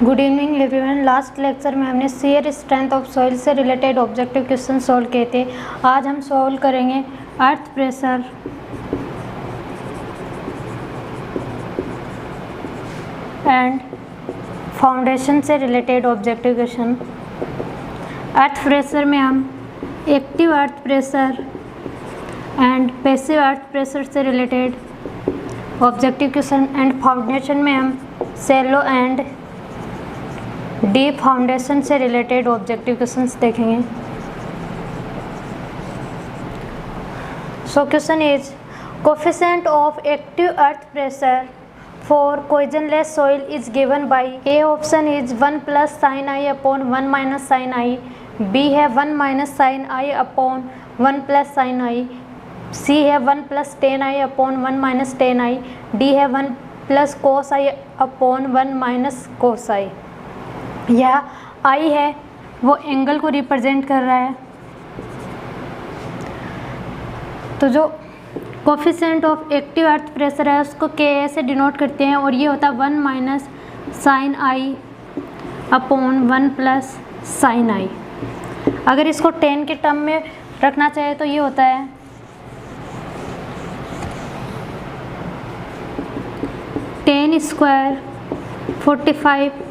Good evening everyone. Last lecture में हमने shear strength of soil से रिलेटेड ऑब्जेक्टिव क्वेश्चन सॉल्व किए थे। आज हम सॉल्व करेंगे अर्थ प्रेशर एंड फाउंडेशन से related objective question. Earth pressure में हम active earth pressure and passive earth pressure से related objective question and foundation में हम शैलो एंड डीप फाउंडेशन से रिलेटेड ऑब्जेक्टिव क्वेश्चंस देखेंगे। So question is coefficient of active earth pressure for cohesionless soil is given by A option is 1 + sin i upon 1 - sin i, B है 1 - sin i upon 1 + sin i, C है 1 + tan i upon 1 - tan i, D है 1 + cos i upon 1 - cos i। यह आई है वो angle को represent कर रहा है। तो जो coefficient of active earth pressure है उसको के ए से डिनोट करते हैं और ये होता है 1 - sin i upon 1 + sin i। अगर इसको 10 के टर्म में रखना चाहे तो ये होता है 10² 45 -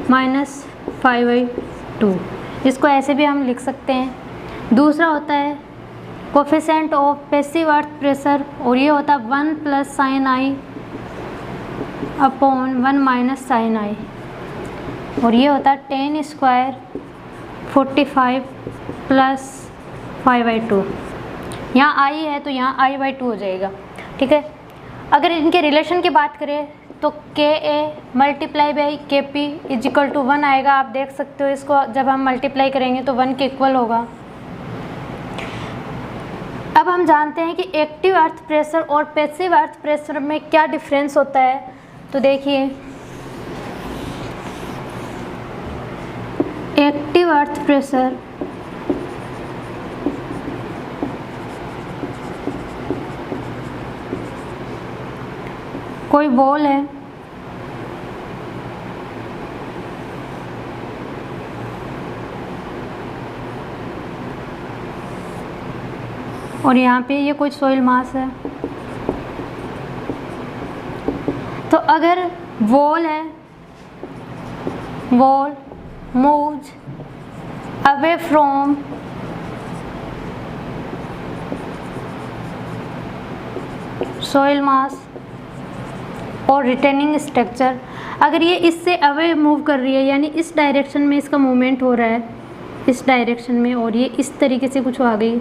5/2। इसको ऐसे भी हम लिख सकते हैं। दूसरा होता है coefficient of passive earth pressure और ये होता है 1 + sin i upon 1 - sin i और ये होता है 10² 45 + 5/2। यहाँ i है तो यहाँ i/2 हो जाएगा। ठीक है। अगर इनके रिलेशन की बात करें तो के ए मल्टीप्लाई बाई के पी इज इक्वल टू 1 आएगा। आप देख सकते हो इसको जब हम मल्टीप्लाई करेंगे तो 1 के इक्वल होगा। अब हम जानते हैं कि एक्टिव अर्थ प्रेशर और पैसिव अर्थ प्रेशर में क्या डिफरेंस होता है। तो देखिए एक्टिव अर्थ प्रेशर कोई बॉल है और यहाँ पे ये कोई सॉइल मास है। तो अगर वॉल है, wall moves away from soil मास और रिटेनिंग स्ट्रक्चर, अगर ये इससे अवे मूव कर रही है यानी इस डायरेक्शन में इसका मूवमेंट हो रहा है, इस डायरेक्शन में, और ये इस तरीके से कुछ आ गई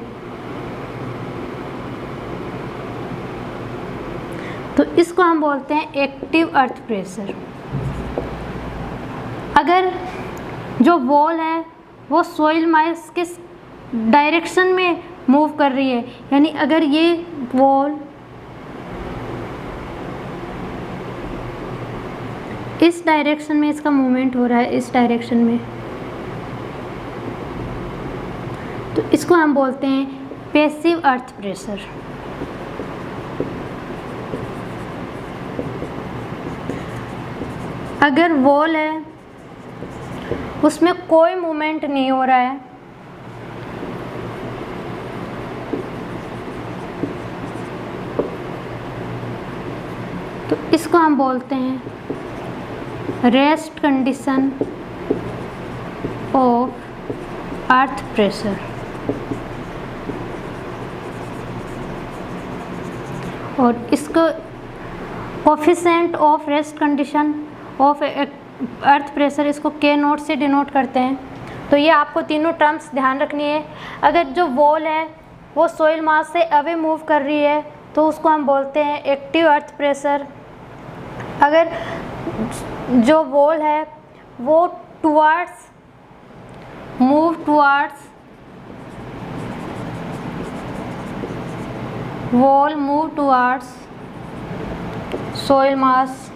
तो इसको हम बोलते हैं एक्टिव अर्थ प्रेशर। अगर जो वॉल है वो सॉइल मास के डायरेक्शन में मूव कर रही है यानी अगर ये वॉल इस डायरेक्शन में इसका मूवमेंट हो रहा है, इस डायरेक्शन में, तो इसको हम बोलते हैं पैसिव अर्थ प्रेशर। अगर वॉल है उसमें कोई मूवमेंट नहीं हो रहा है तो इसको हम बोलते हैं rest condition of earth pressure. और इसको coefficient of rest condition of earth pressure इसको के नोट से डिनोट करते हैं। तो ये आपको तीनों टर्म्स ध्यान रखनी है। अगर जो वॉल है वो सॉइल मास से अवे मूव कर रही है तो उसको हम बोलते हैं एक्टिव अर्थ प्रेशर। अगर जो वॉल है वो towards move towards wall move towards soil mass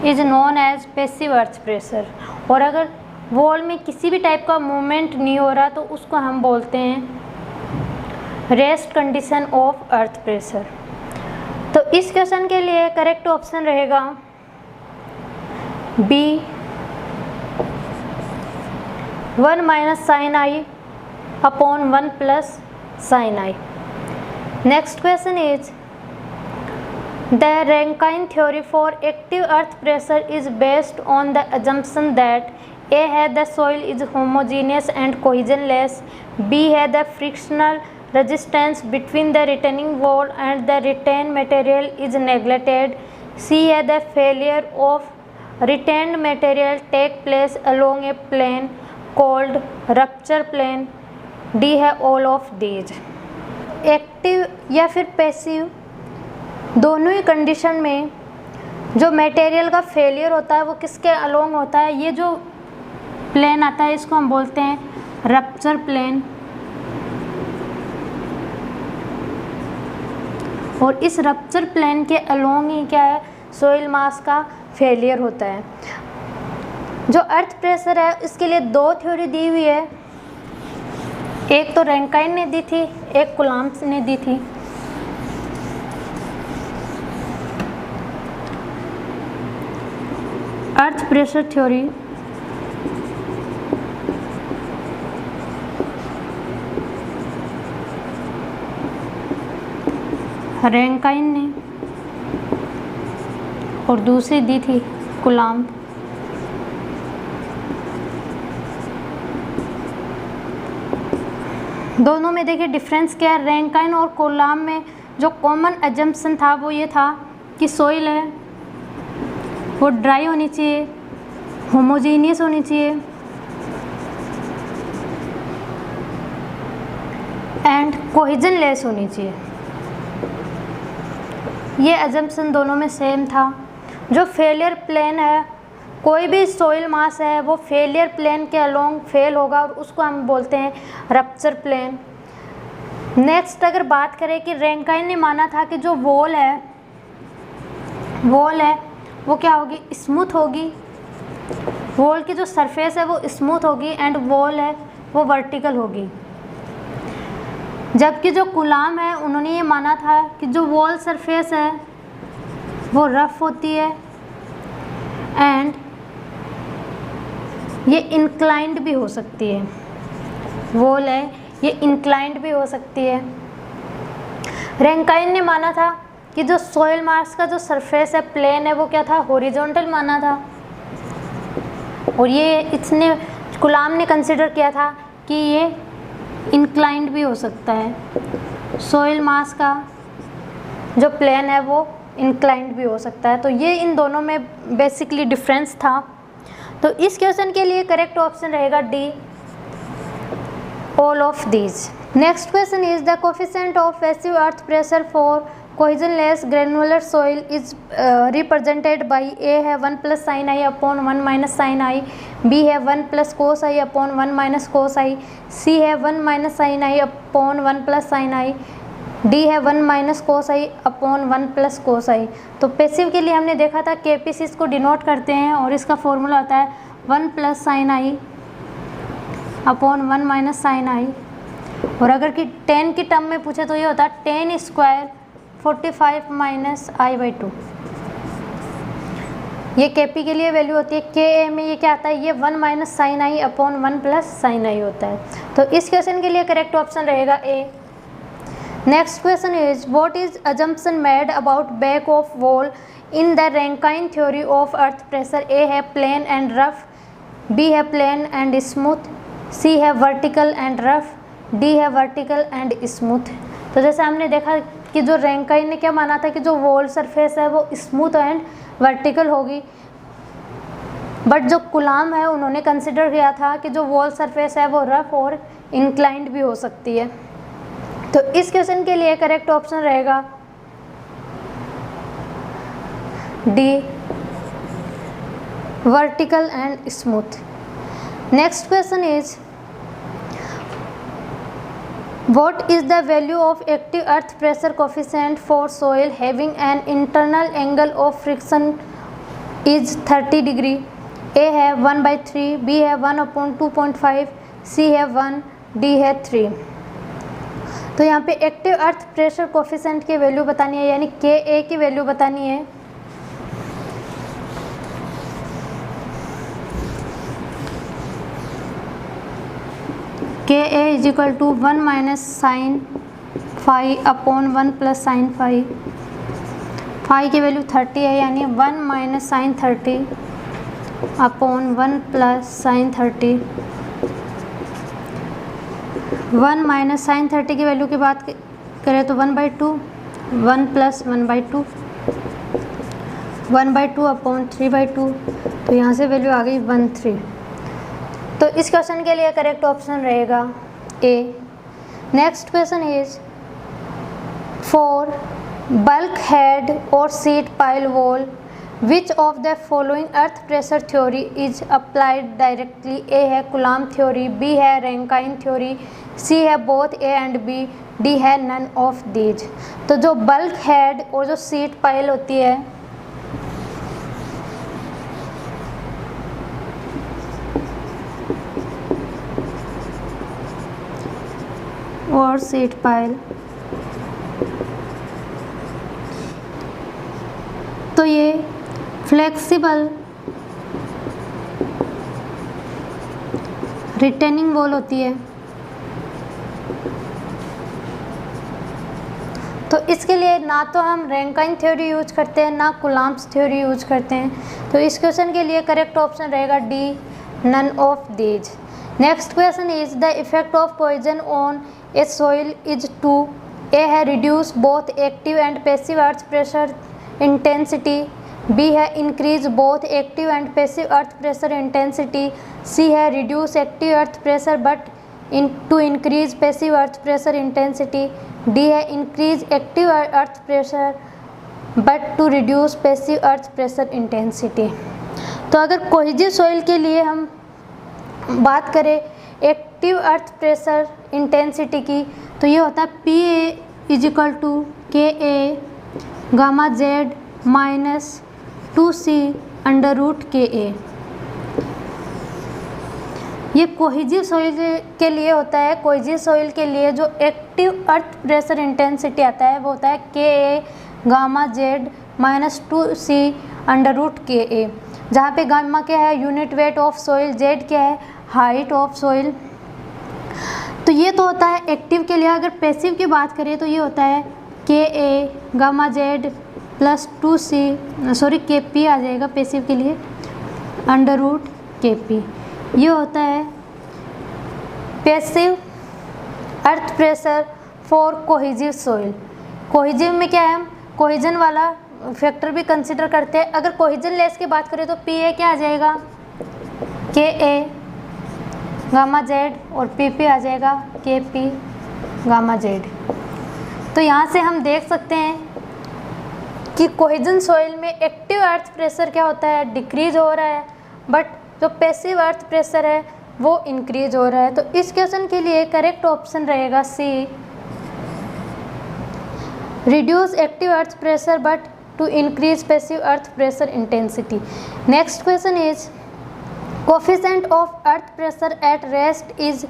is known as passive earth pressure. और अगर वॉल में किसी भी टाइप का मूवमेंट नहीं हो रहा तो उसको हम बोलते हैं rest condition of earth pressure. तो इस क्वेश्चन के लिए करेक्ट ऑप्शन रहेगा B 1 minus sin I upon 1 plus sin I. Next question is, the Rankine theory for active earth pressure is based on the assumption that A है the soil is homogeneous and cohesionless, B है the frictional resistance between the retaining wall and the retained material is neglected, C है the failure of retained material take place along a plane called rupture plane, D है all of these. Active या फिर passive दोनों ही condition में जो material का failure होता है वो किसके अलोंग होता है, ये जो प्लेन आता है इसको हम बोलते हैं रप्चर प्लेन, और इस रप्चर प्लेन के अलोंग ही क्या है, सोइल मास का फेलियर होता है। जो अर्थ प्रेशर है इसके लिए दो थ्योरी दी हुई है, एक तो रैंकाइन ने दी थी, एक कूलॉम्ब ने दी थी। अर्थ प्रेशर थ्योरी रैंकाइन ने और दूसरी दी थी कूलॉम्ब। दोनों में देखिए डिफरेंस क्या है। रैंकाइन और कूलॉम्ब में जो कॉमन अजम्पशन था वो ये था कि सॉइल है वो ड्राई होनी चाहिए, होमोजीनियस होनी चाहिए एंड कोहेजन लेस होनी चाहिए। ये अजम्पशन दोनों में सेम था। जो फेलियर प्लेन है, कोई भी सॉइल मास है वो फेलियर प्लेन के अलोंग फेल होगा और उसको हम बोलते हैं रप्चर प्लेन। नेक्स्ट अगर बात करें कि रैंकाइन ने माना था कि जो वॉल है वो क्या होगी, स्मूथ होगी, वॉल की जो सरफेस है वो स्मूथ होगी एंड वॉल है वो वर्टिकल होगी। जबकि जो कूलॉम्ब है उन्होंने ये माना था कि जो वॉल सरफेस है वो रफ होती है एंड ये इंक्लाइंड भी हो सकती है। वॉल है ये इंक्लाइंड भी हो सकती है। रैंकाइन ने माना था कि जो सॉइल मास का जो सरफेस है प्लेन है वो क्या था, हॉरिजॉन्टल माना था, और ये इसने कूलॉम्ब ने कंसिडर किया था कि ये इंक्लाइंड भी हो सकता है। सॉइल मास का जो प्लेन है वो इंक्लाइंड भी हो सकता है। तो ये इन दोनों में बेसिकली डिफरेंस था। तो इस क्वेश्चन के लिए करेक्ट ऑप्शन रहेगा D, all of these. Next question is the coefficient of passive earth pressure for cohesionless granular soil is represented by a है 1 plus sine i upon 1 minus sine i, b है 1 plus cos i upon 1 minus cos i, c है 1 minus sine i upon 1 plus sine i, d है 1 minus cos i upon 1 plus cos आई। तो passive के लिए हमने देखा था KPC इसको डिनोट करते हैं और इसका फॉर्मूला होता है 1 plus sine i upon 1 minus sine आई, और अगर कि 10 की टर्म में पूछे तो ये होता है 10 स्क्वायर 45 माइनस आई बाई 2। ये केपी के लिए वैल्यू होती है। के ए में ये क्या आता है, ये 1 minus sine i upon 1 plus sine आई होता है। तो इस क्वेश्चन के लिए करेक्ट ऑप्शन रहेगा ए। Next question is what is assumption made about back of wall in the Rankine theory of earth pressure. A है प्लेन एंड रफ, बी है plane and smooth, c है वर्टिकल एंड रफ, डी है vertical and smooth. तो जैसे हमने देखा कि जो रैंकाइन ने क्या माना था कि जो वॉल सरफेस है वो स्मूथ एंड वर्टिकल होगी, बट जो कूलॉम्ब है उन्होंने कंसिडर किया था कि जो वॉल सरफेस है वो रफ और इंक्लाइंड भी हो सकती है। तो इस क्वेश्चन के लिए करेक्ट ऑप्शन रहेगा D, vertical and smooth. Next question is what is the value of active earth pressure coefficient for soil having an internal angle of friction is 30 degree। A है 1/3, B है 1/2.5, C है 1, D है 3। तो यहाँ पे active earth pressure coefficient की value बतानी है, यानी के ए की वैल्यू बतानी है। K a is equal to 1 minus sine phi upon 1 plus sine phi. Phi की वैल्यू 30 है, यानी 1 minus sine 30 upon 1 plus sine 30। 1 minus sine 30 की वैल्यू की बात करें तो 1/2, 1 प्लस 1/2, 1/2 अपॉन 3/2, तो यहाँ से वैल्यू आ गई 1/3। तो इस क्वेश्चन के लिए करेक्ट ऑप्शन रहेगा ए। Next question is for bulkhead और sheet pile wall which of the following earth pressure theory is applied directly. A है कूलाम थ्योरी, बी है रैंकाइन थ्योरी, सी है both a and b, d है none of these. तो जो bulk head और जो seat pile होती है और सीट पाइल, तो ये फ्लेक्सिबल रिटेनिंग वॉल होती है। तो इसके लिए ना तो हम रैंकाइन थ्योरी यूज करते हैं ना कूलाम्स थ्योरी यूज करते हैं। तो इस क्वेश्चन के लिए करेक्ट ऑप्शन रहेगा d, none of these. Next question is the effect of poison on a soil is to. A है reduce both active and passive earth pressure intensity, b है increase both active and passive earth pressure intensity, c है reduce active earth pressure but to increase passive earth pressure intensity, d है increase active earth pressure but to reduce passive earth pressure intensity. तो अगर cohesive soil के लिए हम बात करें active earth pressure intensity की, तो ये होता है p A is equal to k a gamma z minus 2c under root k a. ये कोहेसिव सॉइल के लिए होता है। कोहेसिव सॉइल के लिए जो एक्टिव अर्थ प्रेशर इंटेंसिटी आता है वो होता है k a gamma z minus 2c under root k a, जहाँ पे गामा क्या है unit weight of soil, z क्या है हाइट ऑफ सॉइल। तो ये तो होता है एक्टिव के लिए। अगर पैसिव की बात करें तो ये होता है k a gamma z plus 2c sorry k p आ जाएगा पैसिव के लिए अंडर रूट के पी। ये होता है passive earth pressure for cohesive soil. Cohesive में क्या है हम कोहेजन वाला फैक्टर भी कंसिडर करते हैं। अगर कोहेजन लेस की बात करें तो पी ए क्या आ जाएगा के ए गामा जेड और पी पी आ जाएगा के पी गामा जेड। तो यहाँ से हम देख सकते हैं कि कोहेजन सॉइल में एक्टिव अर्थ प्रेशर क्या होता है डिक्रीज हो रहा है, बट जो पैसिव अर्थ प्रेशर है वो इंक्रीज हो रहा है। तो इस क्वेश्चन के लिए करेक्ट ऑप्शन रहेगा c, reduce active earth pressure but to increase passive earth pressure intensity. Next question is coefficient of earth pressure at rest is.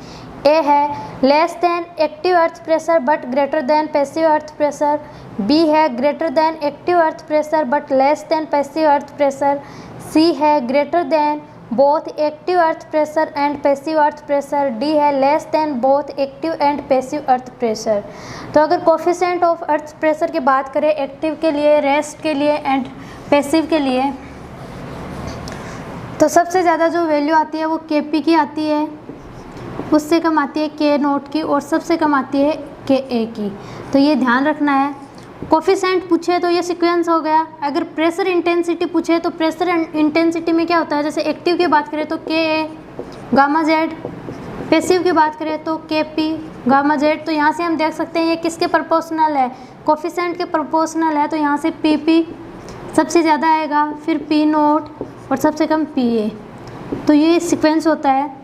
ए है less than active earth pressure but greater than passive earth pressure, b है greater than active earth pressure but less than passive earth pressure, c है greater than both active earth pressure and passive earth pressure, d है less than both active and passive earth pressure. तो अगर coefficient of earth pressure की बात करें active के लिए, rest के लिए एंड पैसिव के लिए, तो सबसे ज़्यादा जो वैल्यू आती है वो के पी की आती है, उससे कम आती है के नोट की और सबसे कम आती है के ए की। तो ये ध्यान रखना है। कोफिशिएंट पूछे तो ये सीक्वेंस हो गया। अगर प्रेशर इंटेंसिटी पूछे तो प्रेशर इंटेंसिटी में क्या होता है, जैसे एक्टिव की बात करें तो के ए गामा जेड, पैसिव की बात करें तो के पी गामा जेड। तो यहाँ से हम देख सकते हैं ये किसके प्रोपोर्शनल है, कोफिशिएंट के प्रोपोर्शनल है। तो यहाँ से पी पी सबसे ज़्यादा आएगा, फिर पी नोट और सबसे कम पी ए। तो ये सीक्वेंस होता है।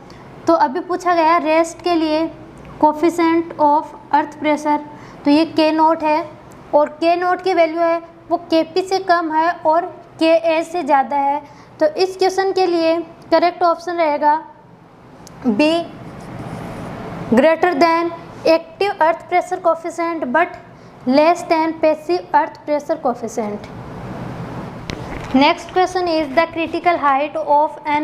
तो अभी पूछा गया रेस्ट के लिए कोफिशिएंट ऑफ अर्थ प्रेशर, तो ये के नोट है और के नोट की वैल्यू है वो के पी से कम है और के ए से ज़्यादा है। तो इस क्वेश्चन के लिए करेक्ट ऑप्शन रहेगा B, greater than active earth pressure coefficient but less than passive earth pressure coefficient. Next question is the critical height of an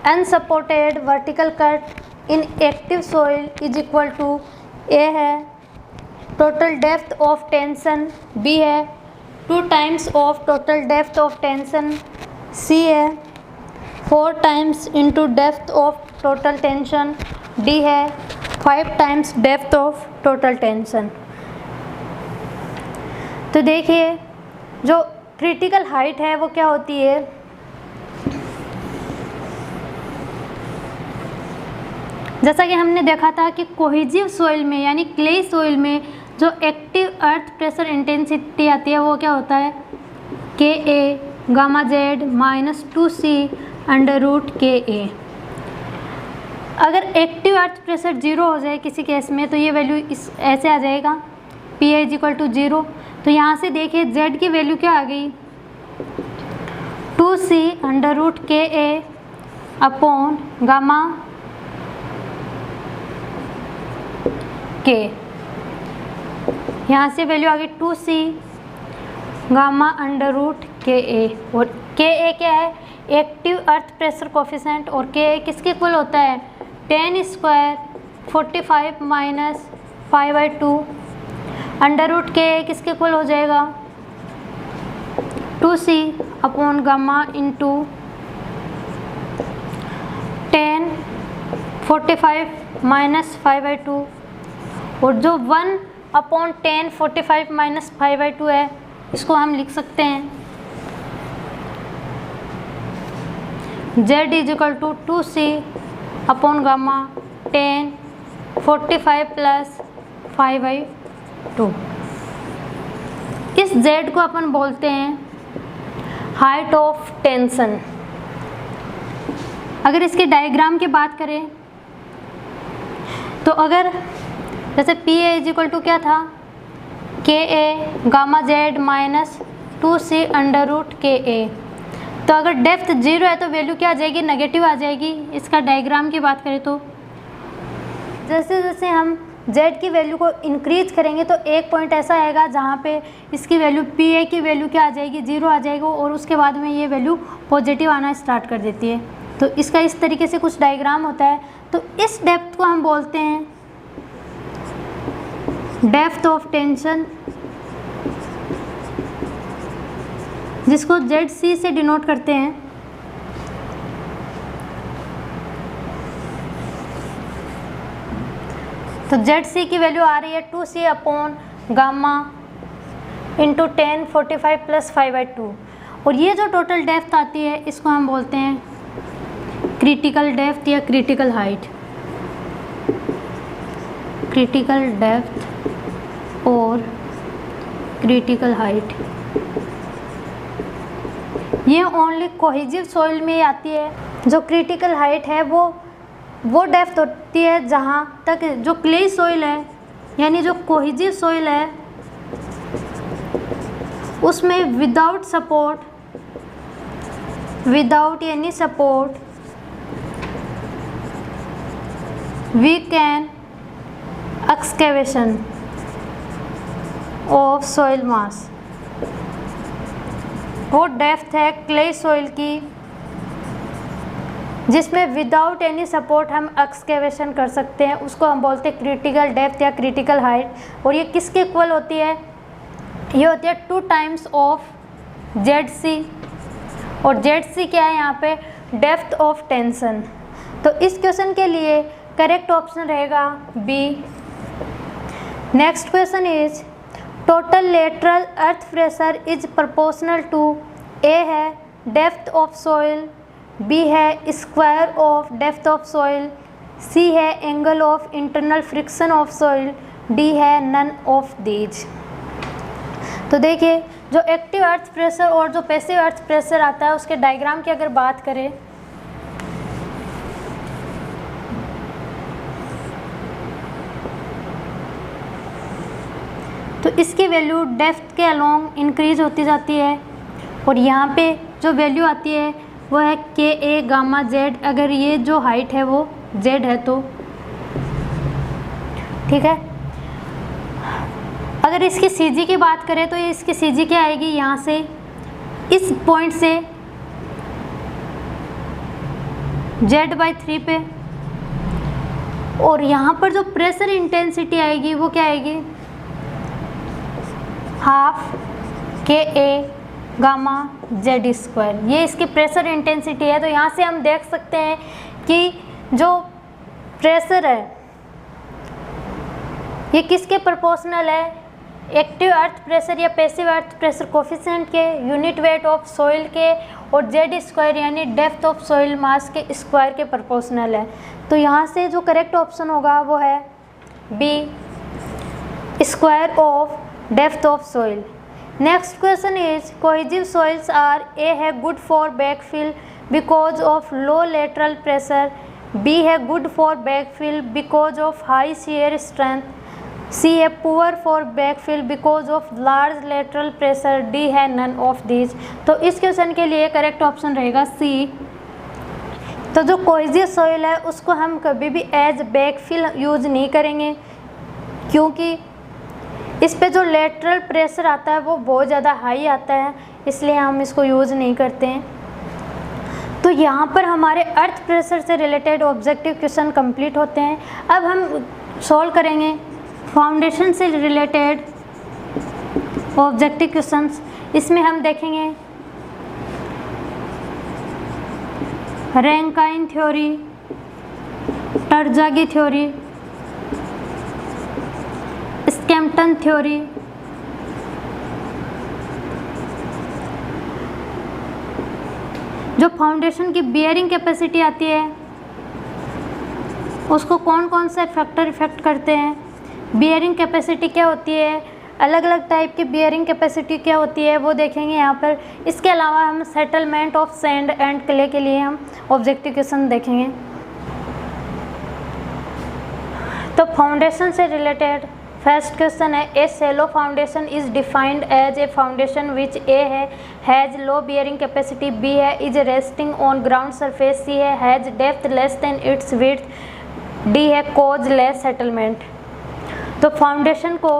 unsupported vertical cut in active soil is equal to a है total depth of tension, b है 2 times of total depth of tension, c है 4 times into depth of total tension, d है 5 times depth of total tension. तो देखिए जो critical height है वो क्या होती है, जैसा कि हमने देखा था कि कोहेजिव सॉइल में यानी क्ले सॉइल में जो एक्टिव अर्थ प्रेशर इंटेंसिटी आती है वो क्या होता है k a gamma z minus 2c under root k a. अगर एक्टिव अर्थ प्रेशर 0 हो जाए किसी केस में तो ये वैल्यू इस ऐसे आ जाएगा P A is equal to 0। तो यहाँ से देखिए जेड की वैल्यू क्या आ गई 2c अंडर रूट के ए अपॉन गामा के। यहाँ से वैल्यू आ गई 2c gamma under root k ए, और के ए क्या है एक्टिव अर्थ प्रेशर कोफिशिएंट, और के ए किसके इक्वल होता है 10 square 45 minus 5/2 under root k ए किसके इक्वल हो जाएगा 2c upon gamma into 10 45 minus 5/2, और जो 1 अपॉन 10 45 माइनस 5/2 है इसको हम लिख सकते हैं z is equal to 2c upon gamma 10 45 plus 5/2। इस z को अपन बोलते हैं हाइट ऑफ टेंशन। अगर इसके डायग्राम की बात करें तो अगर जैसे p A is equal to क्या था k a gamma z minus 2c under root k a, तो अगर डेप्थ 0 है तो वैल्यू क्या आ जाएगी नेगेटिव आ जाएगी। इसका डायग्राम की बात करें तो जैसे जैसे हम z की वैल्यू को इंक्रीज करेंगे तो एक पॉइंट ऐसा आएगा जहाँ पे इसकी वैल्यू पी ए की वैल्यू क्या आ जाएगी 0 आ जाएगा, और उसके बाद में ये वैल्यू पॉजिटिव आना स्टार्ट कर देती है। तो इसका इस तरीके से कुछ डायग्राम होता है। तो इस डेप्थ को हम बोलते हैं डेप्थ ऑफ टेंशन, जिसको ZC से डिनोट करते हैं। तो ZC की वैल्यू आ रही है 2c upon gamma into 10 45 plus 5/2, और ये जो टोटल डेप्थ आती है इसको हम बोलते हैं क्रिटिकल डेप्थ या क्रिटिकल हाइट। क्रिटिकल डेप्थ और क्रिटिकल हाइट ये ओनली कोहेजिव सॉइल में ही आती है। जो क्रिटिकल हाइट है वो डेप्थ होती है जहाँ तक जो क्ले सॉइल है यानी जो कोहेजिव सॉइल है उसमें without support without any support we can excavation of soil mass. वो डेप्थ है क्ले सॉइल की जिसमें विदाउट एनी सपोर्ट हम एक्सकेवेशन कर सकते हैं, उसको हम बोलते हैं क्रिटिकल डेप्थ या क्रिटिकल हाइट। और ये किसके इक्वल होती है, ये होती है 2 टाइम्स ऑफ ZC, और ZC क्या है यहाँ पे डेप्थ ऑफ टेंशन। तो इस क्वेश्चन के लिए करेक्ट ऑप्शन रहेगा b. Next question is total lateral earth pressure is proportional to a है डेप्थ ऑफ सॉइल, बी है square of depth of soil, c है angle of internal friction of soil, d है none of these. तो देखिए जो active earth pressure और जो passive earth pressure आता है उसके डायग्राम की अगर बात करें तो इसकी वैल्यू डेप्थ के अलोंग इंक्रीज होती जाती है, और यहाँ पे जो वैल्यू आती है वो है के ए गामा जेड। अगर ये जो हाइट है वो जेड है तो ठीक है। अगर इसकी सीजी की बात करें तो इसकी सीजी क्या आएगी, यहाँ से इस पॉइंट से Z/3 पे और यहाँ पर जो प्रेशर इंटेंसिटी आएगी वो क्या आएगी, हाफ के ए गामा जेड स्क्वायर, ये इसकी प्रेशर इंटेंसिटी है। तो यहाँ से हम देख सकते हैं कि जो प्रेशर है ये किसके प्रोपोर्शनल है, एक्टिव अर्थ प्रेशर या पैसिव अर्थ प्रेशर कोफिशिएंट के, यूनिट वेट ऑफ सॉइल के, और जेड स्क्वायर यानी डेप्थ ऑफ सॉइल मास के स्क्वायर के प्रोपोर्शनल है। तो यहाँ से जो करेक्ट ऑप्शन होगा वो है b, square of depth of soil. Next question is cohesive soils are, a है good for backfill because of low lateral pressure, b है good for backfill because of high shear strength, c है poor for backfill because of large lateral pressure, d है none of these. तो इस question के लिए correct option रहेगा सी। तो जो कोहेसिव सॉइल है उसको हम कभी भी एज बैकफिल यूज नहीं करेंगे, क्योंकि इस पे जो लेटरल प्रेशर आता है वो बहुत ज़्यादा हाई आता है, इसलिए हम इसको यूज़ नहीं करते हैं। तो यहाँ पर हमारे अर्थ प्रेशर से रिलेटेड ऑब्जेक्टिव क्वेश्चन कंप्लीट होते हैं। अब हम सॉल्व करेंगे फाउंडेशन से रिलेटेड ऑब्जेक्टिव क्वेश्चंस। इसमें हम देखेंगे रैंकाइन थ्योरी, टरज़ागी थ्योरी, स्कैम्पटन थ्योरी, जो फाउंडेशन की बियरिंग कैपेसिटी आती है उसको कौन कौन से फैक्टर इफेक्ट करते हैं, बियरिंग कैपेसिटी क्या होती है, अलग अलग टाइप की बियरिंग कैपेसिटी क्या होती है वो देखेंगे यहाँ पर। इसके अलावा हम settlement of sand and clay के लिए हम ऑब्जेक्टिव क्वेश्चन देखेंगे। तो फाउंडेशन से रिलेटेड फर्स्ट क्वेश्चन है, A shallow foundation is defined as a foundation which A है has low bearing capacity, B है is resting on ground surface, C है has depth less than its width, D है causes less settlement. तो foundation को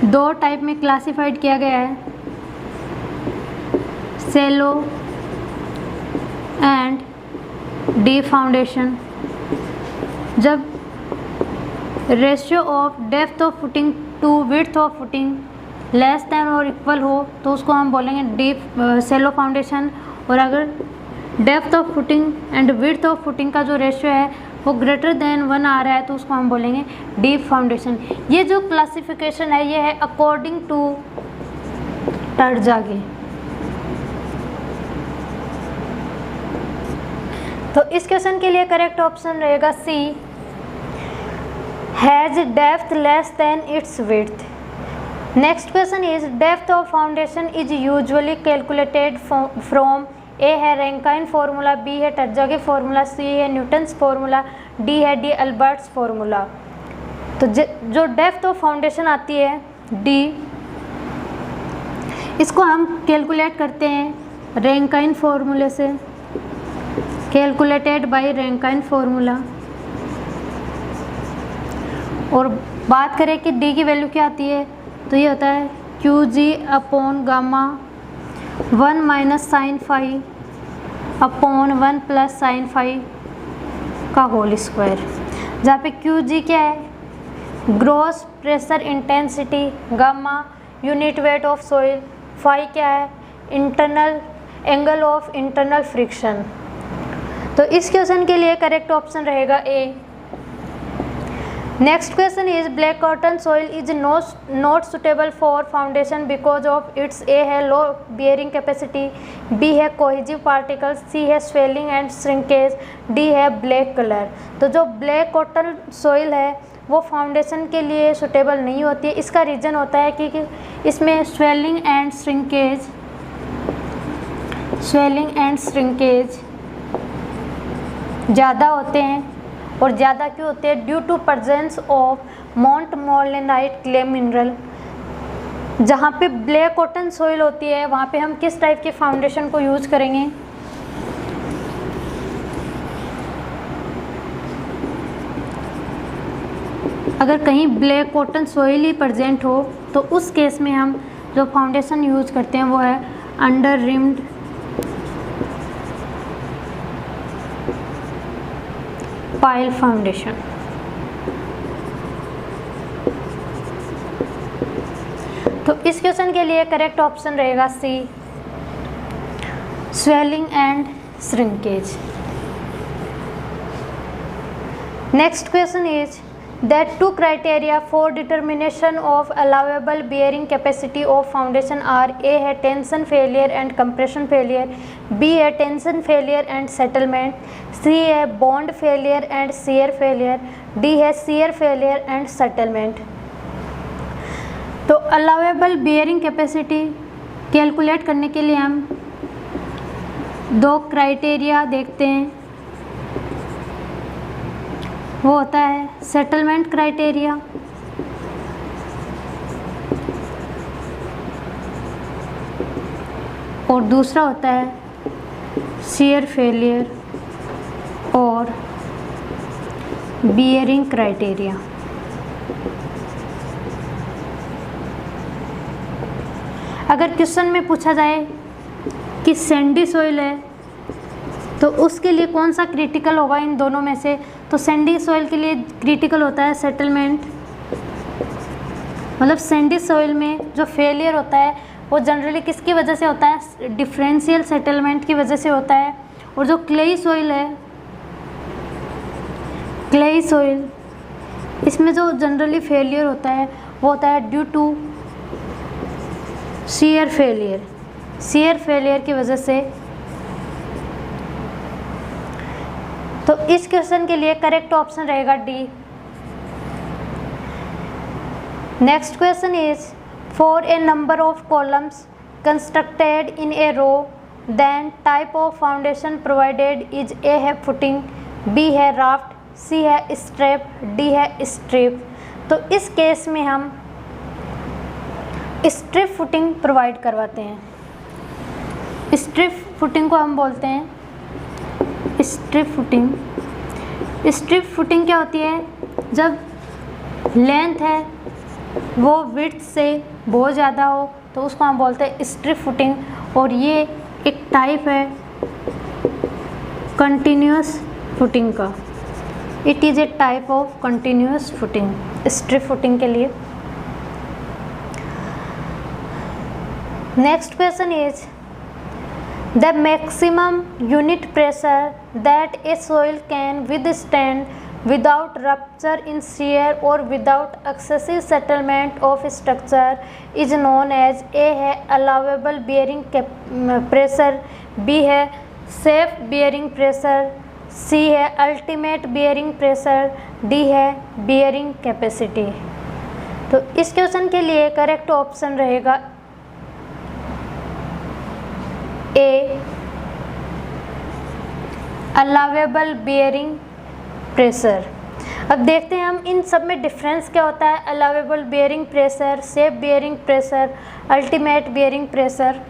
दो type में classified किया गया है, सेलो एंड डीप फाउंडेशन। जब ratio of depth of footing to width of footing less than और इक्वल हो तो उसको हम बोलेंगे डीप सेलो फाउंडेशन, और अगर depth of footing and width of footing का जो रेशियो है वो ग्रेटर देन 1 आ रहा है तो उसको हम बोलेंगे डीप फाउंडेशन। ये जो क्लासिफिकेशन है ये है अकॉर्डिंग टू टरज़ागी। तो इस क्वेश्चन के लिए करेक्ट ऑप्शन रहेगा C, has depth less than its width. Next question is depth of foundation is usually calculated from, A है रैंकाइन फार्मूला, बी है टरज़ागी फार्मूला, सी है न्यूटन्स फार्मूला, डी है D Albert's formula. तो जो depth of foundation आती है D, इसको हम कैलकुलेट करते हैं रैंकाइन फार्मूले से, कैलकुलेटेड बाय रैंकाइन फार्मूला। और बात करें कि डी की वैल्यू क्या आती है तो ये होता है Q G upon gamma 1 minus sine phi upon 1 plus sine phi का होल स्क्वायर, जहाँ पे क्यू जी क्या है gross pressure intensity, gamma unit weight of soil, phi क्या है internal angle of internal friction. तो इस क्वेश्चन के लिए करेक्ट ऑप्शन रहेगा ए। Next question is black cotton soil is not suitable for foundation because of its, A है low bearing capacity, B है cohesive particles, सी है स्वेलिंग एंड श्रिंकेज, डी है black colour. तो जो ब्लैक कॉटन सॉइल है वो foundation के लिए सुटेबल नहीं होती है। इसका रीज़न होता है कि इसमें स्वेलिंग एंड श्रिंकेज ज़्यादा होते हैं, और ज़्यादा क्यों होते हैं, due to presence of montmorillonite clay mineral. जहाँ पे ब्लैक कॉटन सॉइल होती है वहाँ पे हम किस टाइप के फाउंडेशन को यूज़ करेंगे, अगर कहीं ब्लैक कॉटन सॉइल ही प्रेजेंट हो तो उस केस में हम जो फाउंडेशन यूज़ करते हैं वो है अंडर रिम्ड पाइल फाउंडेशन। तो इस क्वेश्चन के लिए करेक्ट ऑप्शन रहेगा C, swelling and shrinkage. Next question is that two criteria for determination of allowable bearing capacity of foundation are: A है tension failure and compression failure, B है tension failure and settlement, C है bond failure and shear failure, D है shear failure and settlement। तो allowable bearing capacity calculate करने के लिए हम दो क्राइटेरिया देखते हैं, वो होता है सेटलमेंट क्राइटेरिया और दूसरा होता है शियर फेलियर और बियरिंग क्राइटेरिया। अगर क्वेश्चन में पूछा जाए कि सैंडी सॉइल है तो उसके लिए कौन सा क्रिटिकल होगा इन दोनों में से, तो सैंडी सॉइल के लिए क्रिटिकल होता है सेटलमेंट। मतलब सैंडी सॉइल में जो फेलियर होता है वो जनरली किसकी वजह से होता है, डिफरेंशियल सेटलमेंट की वजह से होता है। और जो क्लेई सॉइल है, क्लेई सॉइल, इसमें जो जनरली फेलियर होता है वो होता है due to shear failure, shear failure की वजह से। तो इस क्वेश्चन के लिए करेक्ट ऑप्शन रहेगा D. Next question is for a number of columns constructed in a row then type of foundation provided is: ए है फुटिंग, बी है राफ्ट, सी है स्ट्रेप, डी है स्ट्रिप। तो इस केस में हम स्ट्रिप फुटिंग प्रोवाइड करवाते हैं। स्ट्रिप फुटिंग को हम बोलते हैं स्ट्रिप फुटिंग। स्ट्रिप फुटिंग क्या होती है, जब लेंथ है वो विड्थ से बहुत ज़्यादा हो तो उसको हम बोलते हैं स्ट्रिप फुटिंग। और ये एक टाइप है कंटिन्यूअस फुटिंग का। It is a type of continuous footing strip footing के लिए। Next question is the maximum unit pressure that a soil can withstand without rupture in shear or without excessive settlement of structure is known as: A है allowable bearing pressure, B है safe bearing pressure, C है ultimate bearing pressure, D है bearing capacity। तो इस question के लिए correct option रहेगा ए, allowable bearing pressure. अब देखते हैं हम इन सब में डिफरेंस क्या होता है। Allowable bearing pressure, safe bearing pressure, ultimate bearing pressure.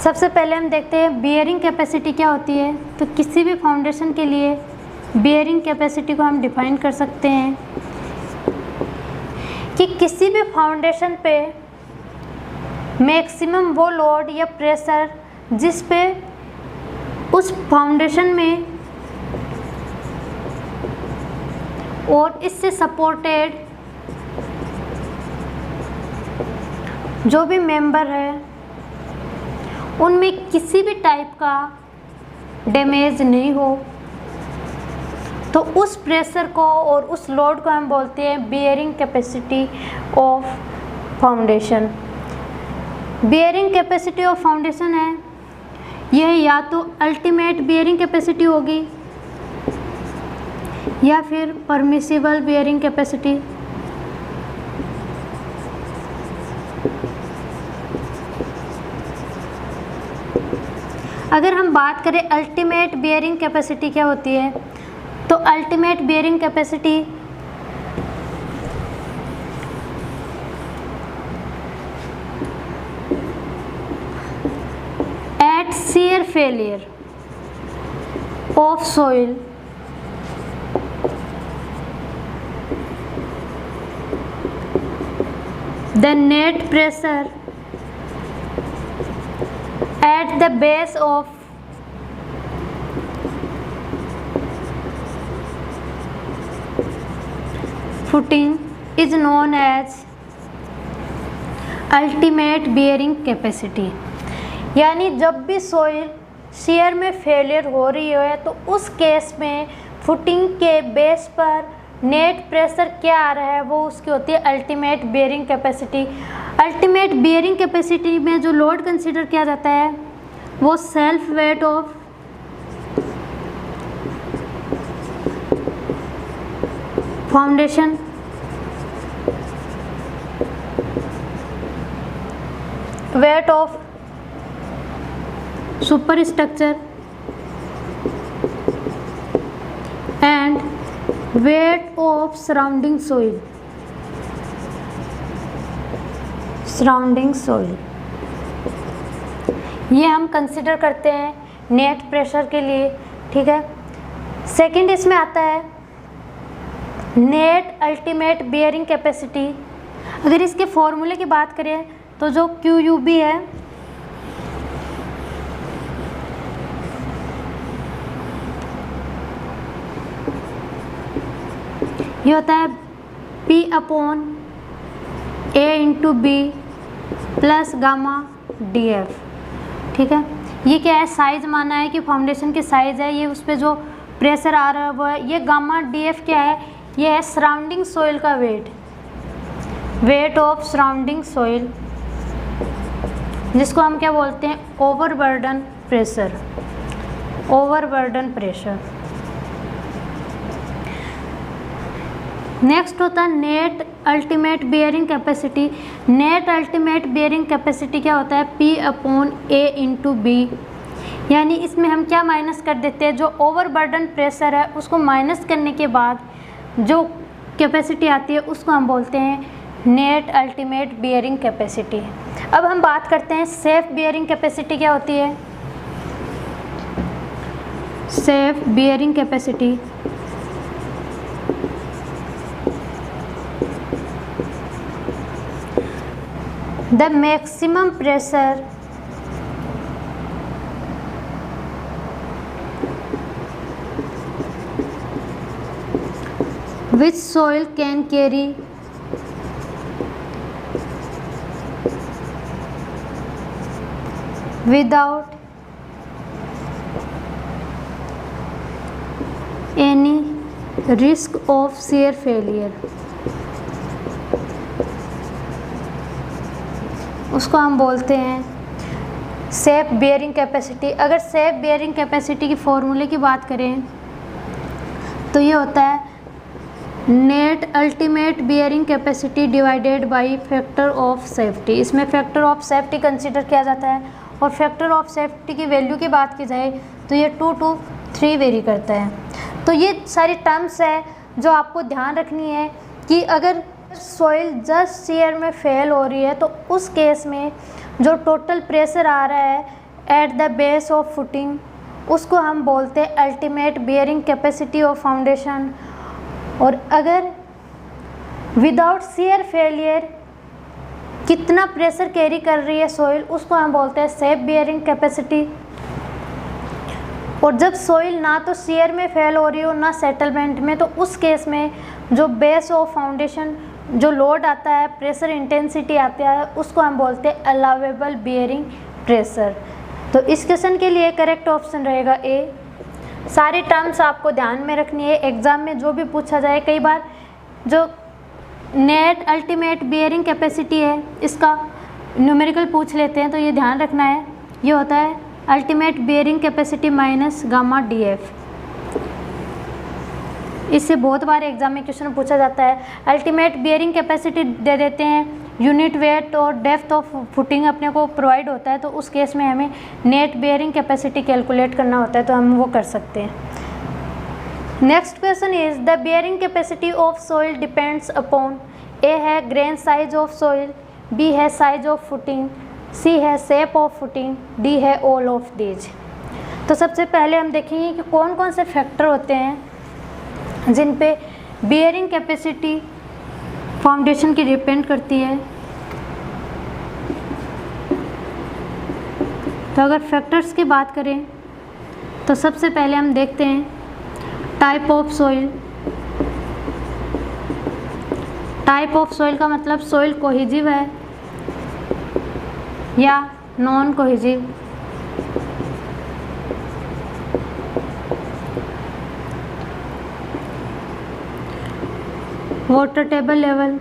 सबसे पहले हम देखते हैं बियरिंग कैपेसिटी क्या होती है। तो किसी भी फाउंडेशन के लिए बियरिंग कैपेसिटी को हम डिफाइन कर सकते हैं कि किसी भी फाउंडेशन पे मैक्सिमम वो लोड या प्रेशर जिस पे उस फाउंडेशन में और इससे सपोर्टेड जो भी मेंबर है उनमें किसी भी टाइप का डैमेज नहीं हो, तो उस प्रेशर को और उस लोड को हम बोलते हैं bearing capacity of foundation. Bearing capacity of foundation है, यह या तो अल्टीमेट बियरिंग कैपेसिटी होगी या फिर परमिसिबल बियरिंग कैपेसिटी। अगर हम बात करें अल्टीमेट बियरिंग कैपेसिटी क्या होती है, तो ultimate bearing capacity eight shear failure of soil the net pressure at the base of footing is known as ultimate bearing capacity. यानी जब भी सॉइल शियर में फेलियर हो रही है तो उस केस में फुटिंग के बेस पर नेट प्रेशर क्या आ रहा है वो उसकी होती है ultimate bearing capacity. Ultimate bearing capacity में जो लोड कंसीडर किया जाता है वो self weight of foundation, weight of super structure and weight of surrounding soil. ये हम कंसिडर करते हैं नेट प्रेशर के लिए, ठीक है। सेकंड इसमें आता है नेट अल्टीमेट बियरिंग कैपेसिटी। अगर इसके फॉर्मूले की बात करें तो जो QUB है ये होता है P/A/B प्लस गामा DF, ठीक है। ये क्या है, साइज माना है कि फाउंडेशन की साइज है, ये उस पर जो प्रेशर आ रहा है वो है। ये गामा DF क्या है, ये है सराउंडिंग सॉइल का वेट ऑफ सराउंडिंग सॉइल, जिसको हम क्या बोलते हैं ओवरबर्डन प्रेशर। नेक्स्ट होता है net ultimate bearing capacity. Net ultimate bearing capacity क्या होता है P/A/B। यानी इसमें हम क्या माइनस कर देते हैं, जो ओवरबर्डन प्रेशर है उसको माइनस करने के बाद जो कैपेसिटी आती है उसको हम बोलते हैं नेट अल्टीमेट बियरिंग कैपेसिटी। अब हम बात करते हैं सेफ बियरिंग कैपेसिटी क्या होती है। Safe bearing capacity the maximum pressure which soil can carry without any risk of shear failure। उसको हम बोलते हैं सेफ बियरिंग कैपेसिटी। अगर सेफ बियरिंग कैपेसिटी की फॉर्मूले की बात करें तो ये होता है net ultimate bearing capacity divided by factor of safety. इसमें फैक्टर ऑफ सेफ्टी कंसीडर किया जाता है और फैक्टर ऑफ सेफ्टी की वैल्यू की बात की जाए तो ये 2 to 3 वेरी करता है। तो ये सारी टर्म्स है जो आपको ध्यान रखनी है कि अगर सॉइल जस्ट शियर में फेल हो रही है तो उस केस में जो टोटल प्रेशर आ रहा है at the base of footing उसको हम बोलते हैं ultimate bearing capacity of foundation. और अगर विदाउट शियर फेलियर कितना प्रेशर कैरी कर रही है सॉइल उसको हम बोलते हैं सेफ बियरिंग कैपेसिटी। और जब सॉइल ना तो शियर में फेल हो रही हो ना सेटलमेंट में तो उस केस में जो बेस ऑफ फाउंडेशन जो लोड आता है प्रेशर इंटेंसिटी आता है उसको हम बोलते हैं अलाउेबल बियरिंग प्रेशर। तो इस क्वेश्चन के लिए करेक्ट ऑप्शन रहेगा ए। सारी टर्म्स आपको ध्यान में रखनी है, एग्ज़ाम में जो भी पूछा जाए। कई बार जो नेट अल्टीमेट बियरिंग कैपेसिटी है इसका न्यूमेरिकल पूछ लेते हैं तो ये ध्यान रखना है, ये होता है ultimate bearing capacity minus gamma DF। इससे बहुत बार एग्जाम में क्वेश्चन पूछा जाता है। अल्टीमेट बियरिंग कैपेसिटी दे देते हैं, यूनिट वेट और डेप्थ ऑफ फुटिंग अपने को प्रोवाइड होता है तो उस केस में हमें नेट बियरिंग कैपेसिटी कैलकुलेट करना होता है तो हम वो कर सकते हैं। Next question is the bearing capacity of soil depends upon A है grain size of soil, B है साइज ऑफ फुटिंग, सी है शेप ऑफ फुटिंग, डी है ऑल ऑफ दीज। तो सबसे पहले हम देखेंगे कि कौन कौन से फैक्टर होते हैं जिन पे बियरिंग कैपेसिटी फाउंडेशन की डिपेंड करती है। तो अगर फैक्टर्स की बात करें तो सबसे पहले हम देखते हैं type of soil. Type of soil का मतलब सॉइल कोहेसिव है या non cohesive. Water table level,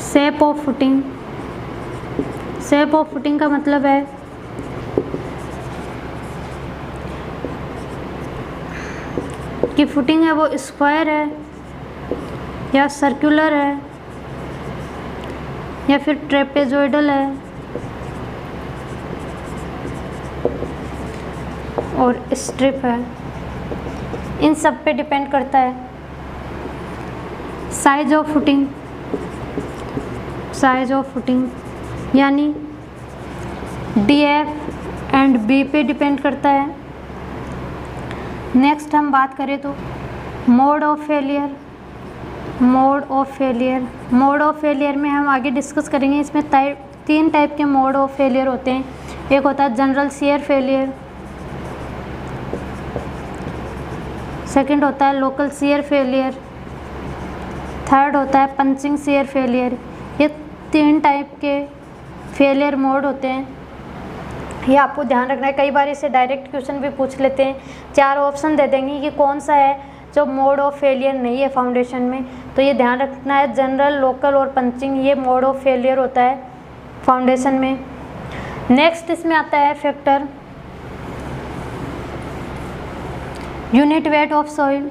shape of footing. Shape of footing का मतलब है कि फुटिंग है वो स्क्वायर है या सर्कुलर है या फिर ट्रेपेजोइडल है और स्ट्रिप है। इन सब पे डिपेंड करता है। Size of footing, size of footing यानी DF एंड B पे डिपेंड करता है। नेक्स्ट हम बात करें तो mode of failure. Mode of failure, mode of failure में हम आगे डिस्कस करेंगे। इसमें 3 टाइप के मोड ऑफ फेलियर होते हैं। एक होता है जनरल शियर फेलियर, सेकंड होता है लोकल शियर फेलियर, थर्ड होता है पंचिंग शियर फेलियर। ये 3 टाइप के फेलियर मोड होते हैं। ये आपको ध्यान रखना है। कई बार इसे डायरेक्ट क्वेश्चन भी पूछ लेते हैं। 4 ऑप्शन दे देंगे कि कौन सा है जो मोड ऑफ फेलियर नहीं है फाउंडेशन में, तो ये ध्यान रखना है। जनरल, लोकल और पंचिंग ये मोड ऑफ फेलियर होता है फाउंडेशन में। नेक्स्ट इसमें आता है factor unit weight of soil.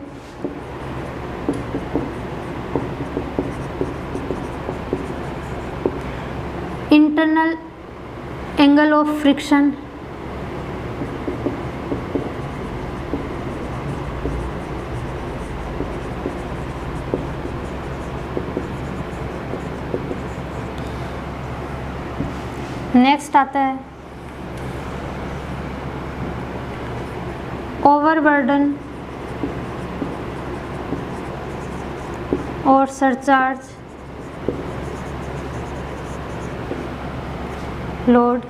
Internal angle of friction, next आता है ओवरबर्डन और सरचार्ज लोड।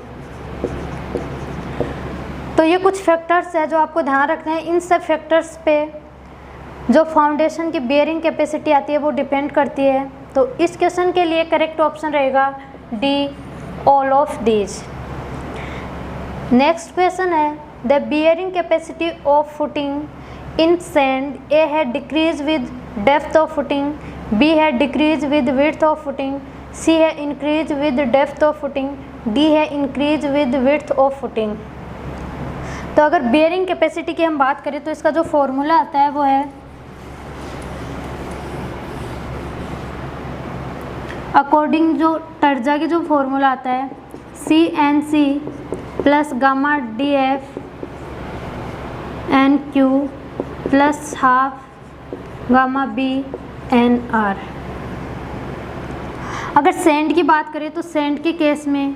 तो ये कुछ फैक्टर्स है जो आपको ध्यान रखना है। इन सब फैक्टर्स पे जो फाउंडेशन की बेयरिंग कैपेसिटी आती है वो डिपेंड करती है। तो इस क्वेश्चन के लिए करेक्ट ऑप्शन रहेगा D, all of these. Next question है the bearing capacity of footing in sand. A है decrease with depth of footing, B है decrease with width of footing, C है increase with depth of footing, D है increase with width of footing. तो अगर bearing capacity की हम बात करें तो इसका जो फॉर्मूला आता है वो है अकॉर्डिंग जो टर्जा की जो फॉर्मूला आता है CNC plus gamma DF NQ plus half gamma BNR। अगर सेंड की बात करें तो सेंड के केस में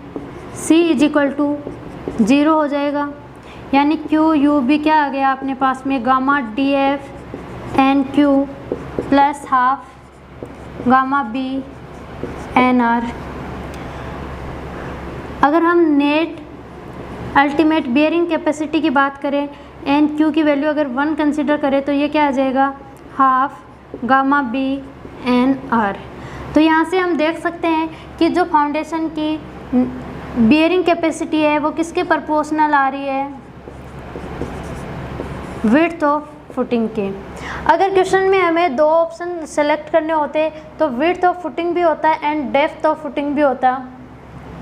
C = 0 हो जाएगा, यानी QUB क्या आ गया अपने पास में gamma DF NQ plus half gamma BNR। अगर हम नेट अल्टीमेट बेयरिंग कैपेसिटी की बात करें, NQ की वैल्यू अगर 1 कंसिडर करें तो ये क्या आ जाएगा हाफ गामा BNR। तो यहाँ से हम देख सकते हैं कि जो फाउंडेशन की बेयरिंग कैपेसिटी है वो किसके प्रोपोर्शनल आ रही है, विड्थ ऑफ फुटिंग के। अगर क्वेश्चन में हमें 2 ऑप्शन सेलेक्ट करने होते तो विड्थ ऑफ फुटिंग भी होता है एंड डेप्थ ऑफ फुटिंग भी होता,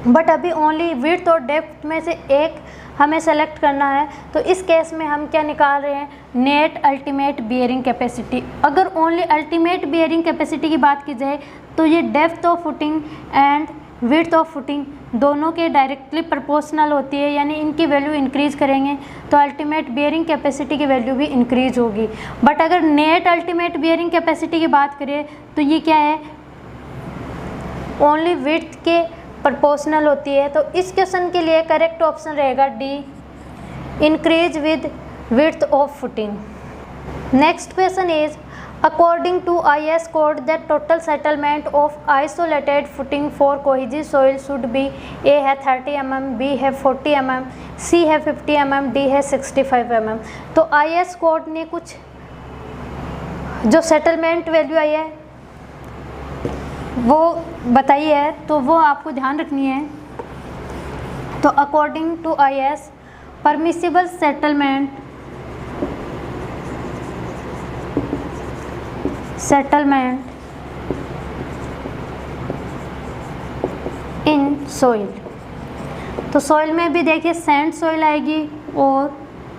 बट अभी ओनली विड्थ और डेप्थ में से एक हमें सेलेक्ट करना है। तो इस केस में हम क्या निकाल रहे हैं, नेट अल्टीमेट बेयरिंग कैपेसिटी। अगर ओनली अल्टीमेट बेयरिंग कैपेसिटी की बात की जाए तो ये depth of footing and width of footing दोनों के डायरेक्टली प्रोपोर्शनल होती है, यानी इनकी वैल्यू इंक्रीज करेंगे तो अल्टीमेट बेयरिंग कैपेसिटी की वैल्यू भी इंक्रीज होगी। बट अगर नेट अल्टीमेट बेयरिंग कैपेसिटी की बात करें तो ये क्या है, ओनली विड्थ के प्रोपोर्शनल होती है। तो इस क्वेश्चन के लिए करेक्ट ऑप्शन रहेगा D, increase with width of footing. Next question is According to IS code, the total settlement of isolated footing for cohesive soil should be A है 30 mm, B है 40 mm, C है 50 mm, D है 65 mm। तो IS code ने कुछ जो settlement value आई है वो बताई है, तो वो आपको ध्यान रखनी है। तो according to IS permissible settlement in soil, तो सॉइल में भी देखिए सैंड सॉइल आएगी और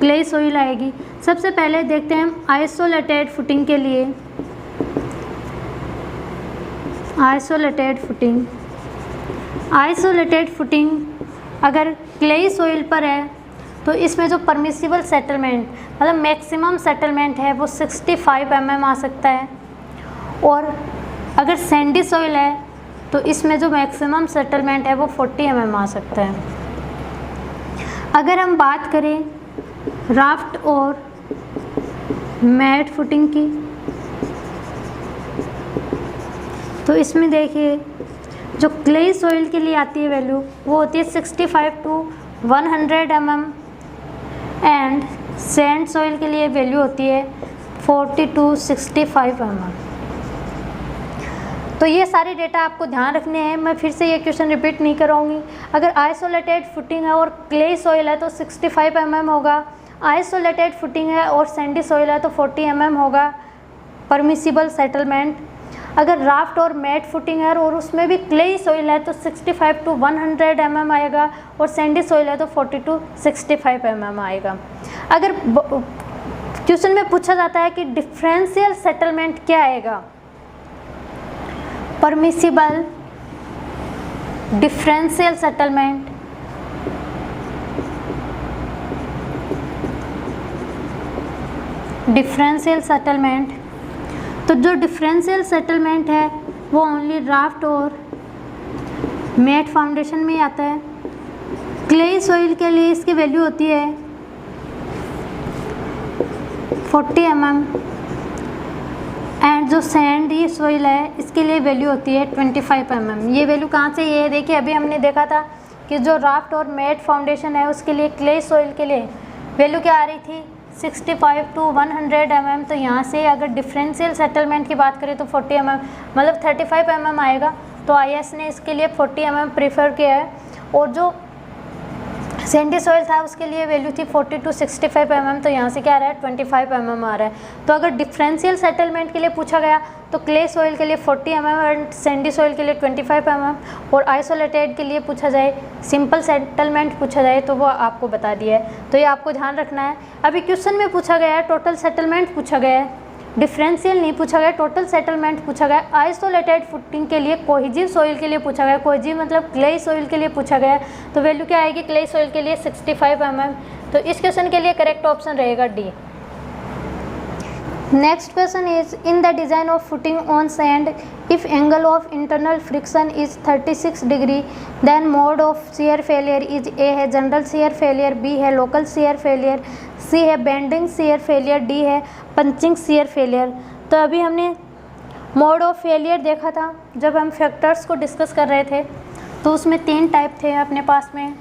क्ले सॉइल आएगी। सबसे पहले देखते हैं हम आइसोलेटेड फुटिंग के लिए। आइसोलेटेड फुटिंग अगर क्ले सॉइल पर है तो इसमें जो परमिसिबल सेटलमेंट मतलब मैक्सिमम सेटलमेंट है वो 65 mm आ सकता है, और अगर सैंडी सॉइल है तो इसमें जो मैक्सिमम सेटलमेंट है वो 40 mm आ सकता है। अगर हम बात करें राफ्ट और मैट फुटिंग की, तो इसमें देखिए जो क्ले सॉइल के लिए आती है वैल्यू वो होती है 65 to 100 mm, and sand soil के लिए वैल्यू होती है 40 to 65 mm। तो ये सारे डेटा आपको ध्यान रखने हैं। मैं फिर से ये क्वेश्चन रिपीट नहीं कराऊंगी। अगर आइसोलेटेड फुटिंग है और क्ले सॉइल है तो 65 mm होगा, आइसोलेटेड फुटिंग है और सैंडी सॉइल है तो 40 mm होगा परमिसिबल सेटलमेंट। अगर राफ्ट और मैट फुटिंग है और उसमें भी क्ले सॉइल है तो 65 to 100 mm आएगा, और सैंडी सॉइल है तो 40 to 65 mm आएगा। अगर क्वेश्चन में पूछा जाता है कि डिफरेंशियल सेटलमेंट क्या आएगा, परमिसिबल डिफरेंशियल सेटलमेंट तो जो डिफरेंशियल सेटलमेंट है वो ओनली राफ्ट और मैट फाउंडेशन में ही आता है। क्ले सॉइल के लिए इसकी वैल्यू होती है 40 mm, एंड जो सैंडी सॉइल है इसके लिए वैल्यू होती है 25 mm। ये वैल्यू कहाँ से, ये देखिए अभी हमने देखा था कि जो राफ्ट और मैट फाउंडेशन है उसके लिए क्ले सॉइल के लिए वैल्यू क्या आ रही थी 65 to 100 mm। तो यहाँ से अगर डिफरेंशियल सेटलमेंट की बात करें तो 40 mm मतलब 35 mm आएगा। तो IS ने इसके लिए 40 mm प्रीफर किया है, और जो सैंडी सॉइल था उसके लिए वैल्यू थी 40 to 65 mm। तो यहाँ से क्या आ रहा है 25 mm आ रहा है। तो अगर डिफरेंशियल सेटलमेंट के लिए पूछा गया तो क्ले सॉइल के लिए 40 mm एंड सैंडी सॉइल के लिए 25 mm, और आइसोलेटेड के लिए पूछा जाए सिंपल सेटलमेंट पूछा जाए तो वो आपको बता दिया है। तो ये आपको ध्यान रखना है। अभी क्वेश्चन में पूछा गया है टोटल सेटलमेंट पूछा गया है, डिफरेंशियल नहीं पूछा गया, टोटल सेटलमेंट पूछा गया। आइसोलेटेड फुटिंग के लिए कोहेसिव सॉइल के लिए पूछा गया, कोहेसिव मतलब क्ले सॉइल के लिए पूछा गया, तो वैल्यू क्या आएगी क्ले सॉइल के लिए 65 mm। तो इस क्वेश्चन के लिए करेक्ट ऑप्शन रहेगा D. Next question is in the design of footing on sand if angle of internal friction is 36 degree then mode of shear failure is ए है जनरल शियर फेलियर, बी है local shear failure, C है bending shear failure, D है punching shear failure. तो अभी हमने mode of failure देखा था जब हम फैक्टर्स को डिस्कस कर रहे थे, तो उसमें 3 टाइप थे अपने पास में,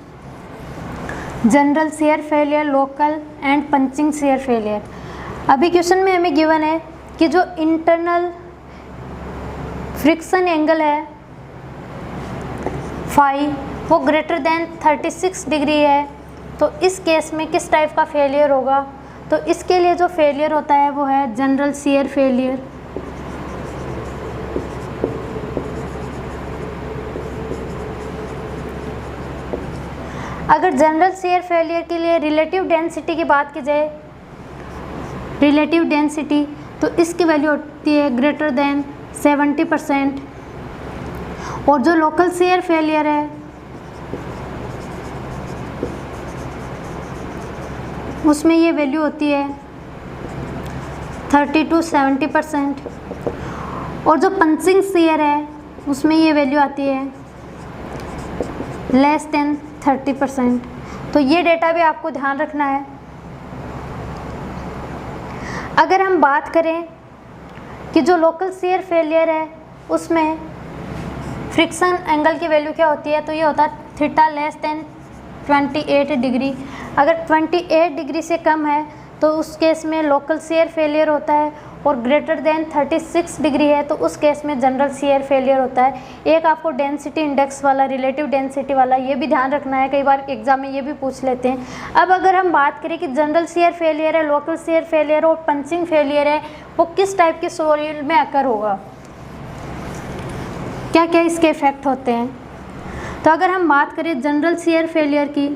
general shear failure, local and punching shear failure. अभी क्वेश्चन में हमें गिवन है कि जो इंटरनल फ्रिक्शन एंगल है फाई वो ग्रेटर देन 36 डिग्री है, तो इस केस में किस टाइप का फेलियर होगा। तो इसके लिए जो फेलियर होता है वो है जनरल शियर फेलियर। अगर जनरल शियर फेलियर के लिए रिलेटिव डेंसिटी की बात की जाए, रिलेटिव डेंसिटी, तो इसकी वैल्यू होती है ग्रेटर देन 70%, और जो लोकल शियर फेलियर है उसमें ये वैल्यू होती है 30 to 70%, और जो पंचिंग शियर है उसमें ये वैल्यू आती है लेस देन 30%। तो ये डेटा भी आपको ध्यान रखना है। अगर हम बात करें कि जो लोकल शियर फेलियर है उसमें फ्रिक्शन एंगल की वैल्यू क्या होती है, तो ये होता है थीटा लेस देन 28 डिग्री। अगर 28 डिग्री से कम है तो उस केस में लोकल शियर फेलियर होता है, और ग्रेटर देन 36 डिग्री है तो उस केस में जनरल शियर फेलियर होता है। एक आपको डेंसिटी इंडेक्स वाला, रिलेटिव डेंसिटी वाला, ये भी ध्यान रखना है, कई बार एग्जाम में ये भी पूछ लेते हैं। अब अगर हम बात करें कि जनरल शियर फेलियर है, लोकल शियर फेलियर और पंचिंग फेलियर है, वो किस टाइप के सॉइल में अकर होगा, क्या क्या इसके इफेक्ट होते हैं। तो अगर हम बात करें जनरल शियर फेलियर की,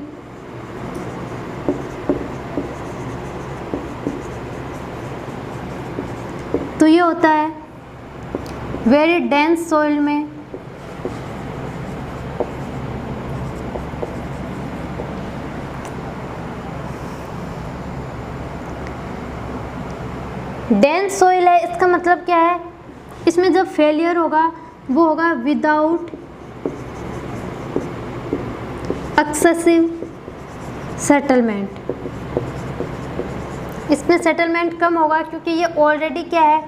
तो ये होता है वेरी डेंस सॉइल में, डेंस सॉइल है, इसका मतलब क्या है, इसमें जब फेलियर होगा वो होगा विदाउट एक्सेसिव सेटलमेंट। इसमें सेटलमेंट कम होगा क्योंकि ये ऑलरेडी क्या है,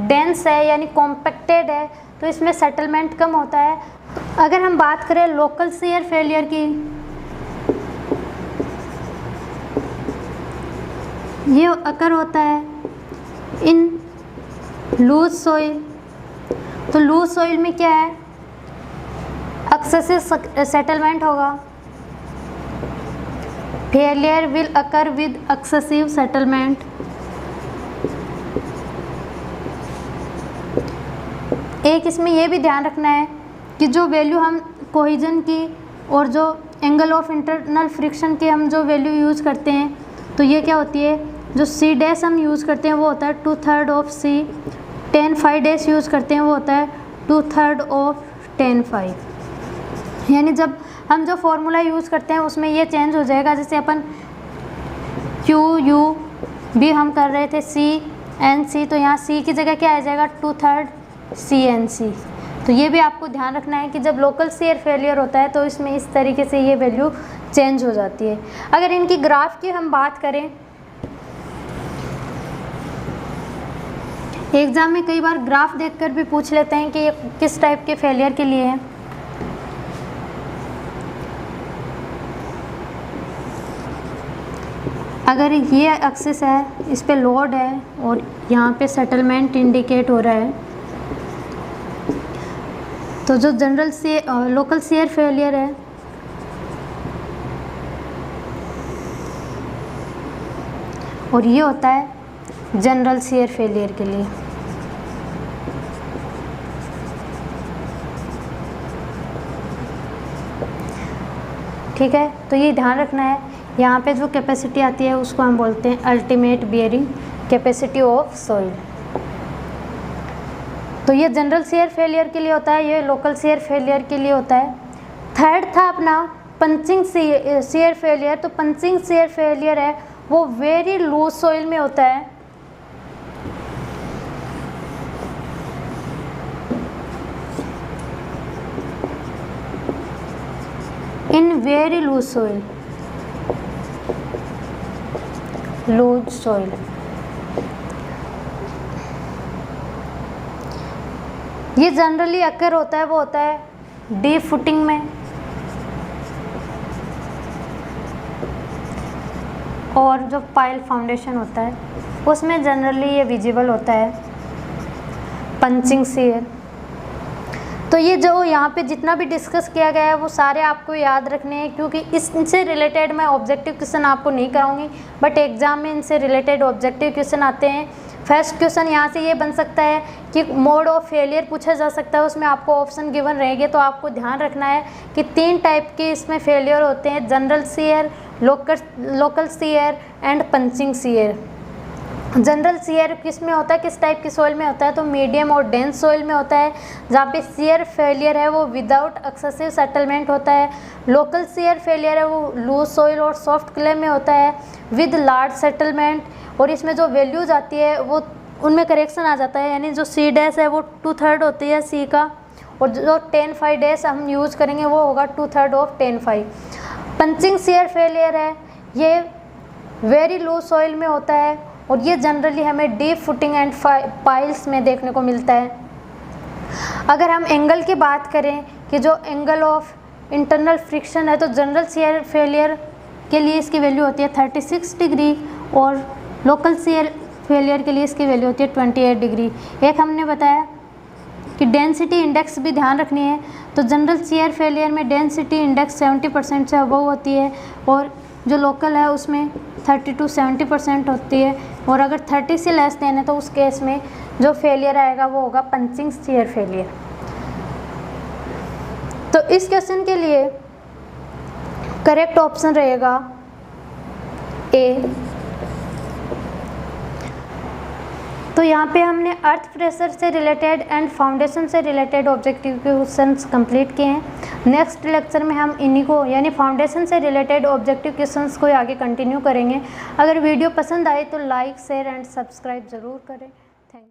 डेंस है यानी कॉम्पैक्टेड है, तो इसमें सेटलमेंट कम होता है। अगर हम बात करें लोकल शियर फेलियर की, ये अकर होता है इन लूज सॉइल। तो लूज सॉइल में क्या है, एक्सेसिव सेटलमेंट होगा। Failure will occur with excessive settlement. एक इसमें यह भी ध्यान रखना है कि जो वैल्यू हम कोहिजन की और जो एंगल ऑफ इंटरनल फ्रिक्शन की हम जो वैल्यू यूज़ करते हैं, तो ये क्या होती है, जो सी डैश हम यूज़ करते हैं वो होता है 2/3 of C, tan phi dash use करते हैं वो होता है 2/3 ऑफ tan phi। यानी जब हम जो फॉर्मूला यूज़ करते हैं उसमें ये चेंज हो जाएगा। जैसे अपन क्यू यू भी हम कर रहे थे सी एन सी, तो यहाँ सी की जगह क्या आ जाएगा 2/3 सी एन सी। तो ये भी आपको ध्यान रखना है कि जब लोकल शियर फेलियर होता है तो इसमें इस तरीके से ये वैल्यू चेंज हो जाती है। अगर इनकी ग्राफ की हम बात करें, एग्ज़ाम में कई बार ग्राफ देखकर भी पूछ लेते हैं कि ये किस टाइप के फेलियर के लिए है। अगर ये एक्सिस है, इस पे लोड है और यहाँ पे सेटलमेंट इंडिकेट हो रहा है, तो जो जनरल से लोकल शियर फेलियर है और ये होता है जनरल शियर फेलियर के लिए। ठीक है, तो ये ध्यान रखना है। यहाँ पे जो कैपेसिटी आती है उसको हम बोलते हैं ultimate bearing capacity of soil. तो ये जनरल शियर फेलियर के लिए होता है, ये लोकल शियर फेलियर के लिए होता है। थर्ड था अपना पंचिंग शियर फेलियर। तो पंचिंग शियर फेलियर है वो वेरी लूज सॉइल में होता है। In very loose soil, loose soil. ये जनरली अकर होता है, वो होता है डीप फुटिंग में और जो पाइल फाउंडेशन होता है उसमें जनरली ये विजिबल होता है पंचिंग शियर। तो ये जो यहाँ पे जितना भी डिस्कस किया गया है वो सारे आपको याद रखने हैं, क्योंकि इससे रिलेटेड मैं ऑब्जेक्टिव क्वेश्चन आपको नहीं कराऊंगी, बट एग्जाम में इनसे रिलेटेड ऑब्जेक्टिव क्वेश्चन आते हैं। फर्स्ट क्वेश्चन यहाँ से ये बन सकता है कि मोड ऑफ फेलियर पूछा जा सकता है, उसमें आपको ऑप्शन गिवन रहेंगे। तो आपको ध्यान रखना है कि 3 टाइप के इसमें फेलियर होते हैं, general shear, local shear and punching shear. General shear किस में होता है, किस टाइप की सॉइल में होता है, तो मीडियम और डेंस सॉइल में होता है, जहाँ पे शियर फेलियर है वो विदाउट एक्सेसिव सेटलमेंट होता है। लोकल शियर फेलियर है वो लूज सॉइल और सॉफ्ट क्ले में होता है विद लार्ज सेटलमेंट, और इसमें जो वैल्यूज आती है वो उनमें करेक्शन आ जाता है, यानी जो सी डैश है वो 2/3 होती है सी का, और जो tan phi डैश हम यूज़ करेंगे वो होगा 2/3 of tan phi। Punching shear failure है ये वेरी लो सॉइल में होता है और ये जनरली हमें डीप फुटिंग एंड पाइल्स में देखने को मिलता है। अगर हम एंगल की बात करें कि जो एंगल ऑफ इंटरनल फ्रिक्शन है, तो जनरल शियर फेलियर के लिए इसकी वैल्यू होती है 36 डिग्री और लोकल शियर फेलियर के लिए इसकी वैल्यू होती है 28 डिग्री। एक हमने बताया कि डेंसिटी इंडेक्स भी ध्यान रखनी है, तो जनरल शियर फेलियर में डेंसिटी इंडेक्स 70% से अबव होती है और जो लोकल है उसमें 30 to 70% होती है, और अगर 30 से लेस देन है तो उस केस में जो फेलियर आएगा वो होगा पंचिंग शियर फेलियर। तो इस क्वेश्चन के लिए करेक्ट ऑप्शन रहेगा ए। तो यहाँ पे हमने अर्थ प्रेशर से रिलेटेड एंड फाउंडेशन से रिलेटेड ऑब्जेक्टिव क्वेश्चंस कंप्लीट किए हैं। नेक्स्ट लेक्चर में हम इन्हीं को यानी फाउंडेशन से रिलेटेड ऑब्जेक्टिव क्वेश्चंस को आगे कंटिन्यू करेंगे। अगर वीडियो पसंद आए तो लाइक शेयर एंड सब्सक्राइब ज़रूर करें। Thank you.